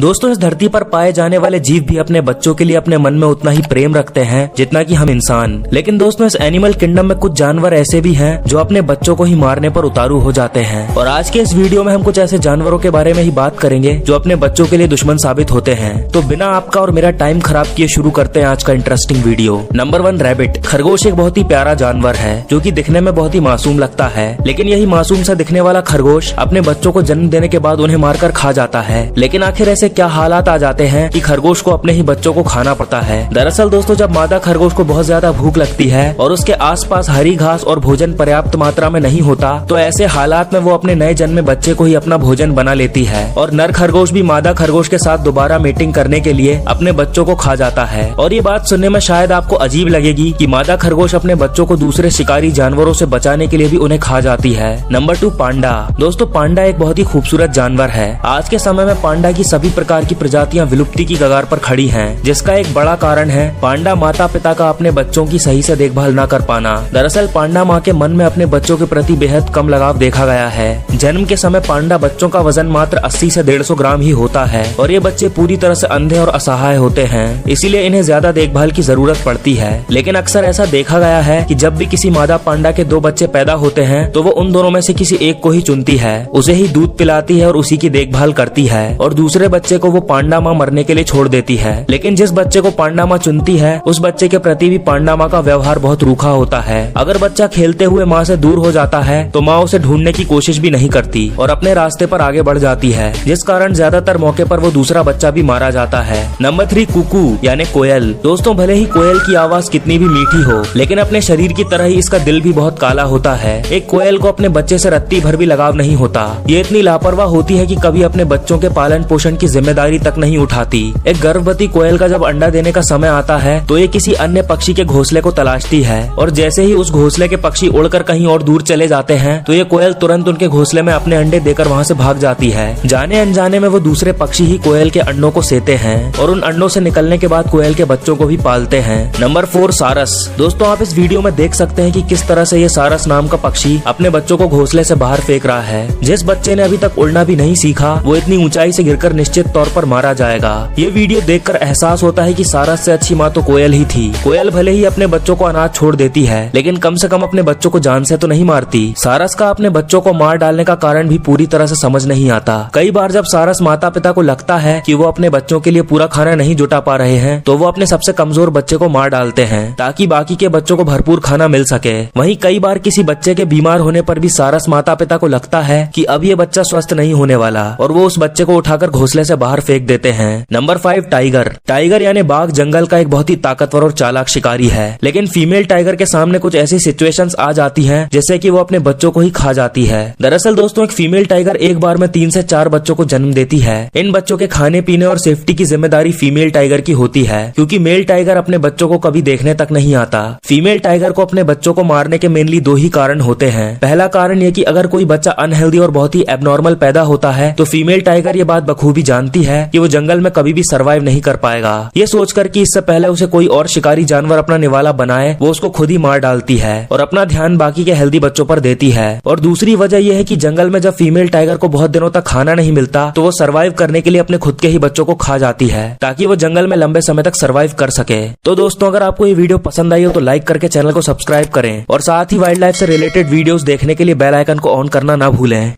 दोस्तों, इस धरती पर पाए जाने वाले जीव भी अपने बच्चों के लिए अपने मन में उतना ही प्रेम रखते हैं जितना कि हम इंसान। लेकिन दोस्तों, इस एनिमल किंगडम में कुछ जानवर ऐसे भी हैं जो अपने बच्चों को ही मारने पर उतारू हो जाते हैं। और आज के इस वीडियो में हम कुछ ऐसे जानवरों के बारे में ही बात करेंगे जो अपने बच्चों के लिए दुश्मन साबित होते हैं। तो बिना आपका और मेरा टाइम खराब किए शुरू करते हैं आज का इंटरेस्टिंग वीडियो। Number 1, rabbit. खरगोश एक बहुत ही प्यारा जानवर है जो कि दिखने में बहुत ही मासूम लगता है, लेकिन यही मासूम सा दिखने वाला खरगोश अपने बच्चों को जन्म देने के बाद उन्हें मारकर खा जाता है। लेकिन आखिर ऐसे क्या हालात आ जाते हैं कि खरगोश को अपने ही बच्चों को खाना पड़ता है। दरअसल दोस्तों, जब मादा खरगोश को बहुत ज्यादा भूख लगती है और उसके आसपास हरी घास और भोजन पर्याप्त मात्रा में नहीं होता, तो ऐसे हालात में वो अपने नए जन्मे बच्चे को ही अपना भोजन बना लेती है और नर खरगोश भी मादा खरगोश के साथ दोबारा मीटिंग करने के लिए अपने बच्चों को खा जाता है। और ये बात सुनने में शायद आपको अजीब लगेगी कि मादा खरगोश अपने बच्चों को दूसरे शिकारी जानवरों से बचाने के लिए भी उन्हें खा जाती है। नंबर 2, पांडा। दोस्तों, पांडा एक बहुत ही खूबसूरत जानवर है। आज के समय में पांडा की सभी प्रकार की प्रजातियां विलुप्ति की कगार पर खड़ी हैं, जिसका एक बड़ा कारण है पांडा माता पिता का अपने बच्चों की सही से देखभाल न कर पाना। दरअसल पांडा माँ के मन में अपने बच्चों के प्रति बेहद कम लगाव देखा गया है। जन्म के समय पांडा बच्चों का वजन मात्र 80 से 150 ग्राम ही होता है और ये बच्चे पूरी तरह से अंधे और असहाय होते हैं, इसीलिए इन्हें ज्यादा देखभाल की जरूरत पड़ती है। लेकिन अक्सर ऐसा देखा गया है कि जब भी किसी मादा पांडा के 2 बच्चे पैदा होते हैं तो वो उन दोनों में से किसी एक को ही चुनती है, उसे ही दूध पिलाती है और उसी की देखभाल करती है, और दूसरे बच्चे को वो पांडा माँ मरने के लिए छोड़ देती है। लेकिन जिस बच्चे को पांडा माँ चुनती है उस बच्चे के प्रति भी पांडा माँ का व्यवहार बहुत रूखा होता है। अगर बच्चा खेलते हुए माँ से दूर हो जाता है तो माँ उसे ढूंढने की कोशिश भी नहीं करती और अपने रास्ते पर आगे बढ़ जाती है, जिस कारण ज्यादातर मौके पर वो दूसरा बच्चा भी मारा जाता है। नंबर 3, कुकू यानी कोयल। दोस्तों, भले ही कोयल की आवाज कितनी भी मीठी हो, लेकिन अपने शरीर की तरह ही इसका दिल भी बहुत काला होता है। एक कोयल को अपने बच्चे से रत्ती भर भी लगाव नहीं होता। ये इतनी लापरवाह होती है कि कभी अपने बच्चों के पालन पोषण की जिम्मेदारी तक नहीं उठाती। एक गर्भवती कोयल का जब अंडा देने का समय आता है तो ये किसी अन्य पक्षी के घोंसले को तलाशती है, और जैसे ही उस घोंसले के पक्षी उड़कर कहीं और दूर चले जाते हैं तो ये कोयल तुरंत उनके घोंसले में अपने अंडे देकर वहाँ से भाग जाती है। जाने अनजाने में वो दूसरे पक्षी ही कोयल के अंडों को सेते हैं और उन अंडों से निकलने के बाद कोयल के बच्चों को भी पालते हैं। नंबर 4, सारस। दोस्तों, आप इस वीडियो में देख सकते हैं कि किस तरह से ये सारस नाम का पक्षी अपने बच्चों को घोंसले से बाहर फेंक रहा है। जिस बच्चे ने अभी तक उड़ना भी नहीं सीखा वो इतनी ऊंचाई से गिरकर निश्चित तौर पर मारा जाएगा। ये वीडियो देखकर एहसास होता है कि सारस से अच्छी माँ तो कोयल ही थी। कोयल भले ही अपने बच्चों को अनाथ छोड़ देती है, लेकिन कम से कम अपने बच्चों को जान से तो नहीं मारती। सारस का अपने बच्चों को मार डालने का कारण भी पूरी तरह से समझ नहीं आता। कई बार जब सारस माता पिता को लगता है कि वो अपने बच्चों के लिए पूरा खाना नहीं जुटा पा रहे हैं तो वो अपने सबसे कमजोर बच्चे को मार डालते हैं ताकि बाकी के बच्चों को भरपूर खाना मिल सके। वहीं कई बार किसी बच्चे के बीमार होने पर भी सारस माता पिता को लगता है कि अब ये बच्चा स्वस्थ नहीं होने वाला और वो उस बच्चे को उठाकर घोंसले से बाहर फेंक देते हैं। Number 5, tiger. टाइगर यानी बाघ जंगल का एक बहुत ही ताकतवर और चालाक शिकारी है, लेकिन फीमेल टाइगर के सामने कुछ ऐसी सिचुएशंस आ जाती हैं जैसे कि वो अपने बच्चों को ही खा जाती है। दरअसल दोस्तों, एक फीमेल टाइगर एक बार में 3 से 4 बच्चों को जन्म देती है। इन बच्चों के खाने पीने और सेफ्टी की जिम्मेदारी फीमेल टाइगर की होती है, क्योंकि मेल टाइगर अपने बच्चों को कभी देखने तक नहीं आता। फीमेल टाइगर को अपने बच्चों को मारने के मेनली 2 ही कारण होते हैं। पहला कारण ये कि अगर कोई बच्चा अनहेल्दी और बहुत ही एबनॉर्मल पैदा होता है तो फीमेल टाइगर ये बात बखूबी जानती है कि वो जंगल में कभी भी सर्वाइव नहीं कर पाएगा। ये सोचकर कि इससे पहले उसे कोई और शिकारी जानवर अपना निवाला बनाए, वो उसको खुद ही मार डालती है और अपना ध्यान बाकी के हेल्दी बच्चों पर देती है। और दूसरी वजह यह है कि जंगल में जब फीमेल टाइगर को बहुत दिनों तक खाना नहीं मिलता तो वो सर्वाइव करने के लिए अपने खुद के ही बच्चों को खा जाती है ताकि वो जंगल में लंबे समय तक सर्वाइव कर सके। तो दोस्तों, अगर आपको ये वीडियो पसंद आई हो तो लाइक करके चैनल को सब्सक्राइब करें और साथ ही वाइल्ड लाइफ से रिलेटेड वीडियोस देखने के लिए बेल आइकन को ऑन करना ना भूलें।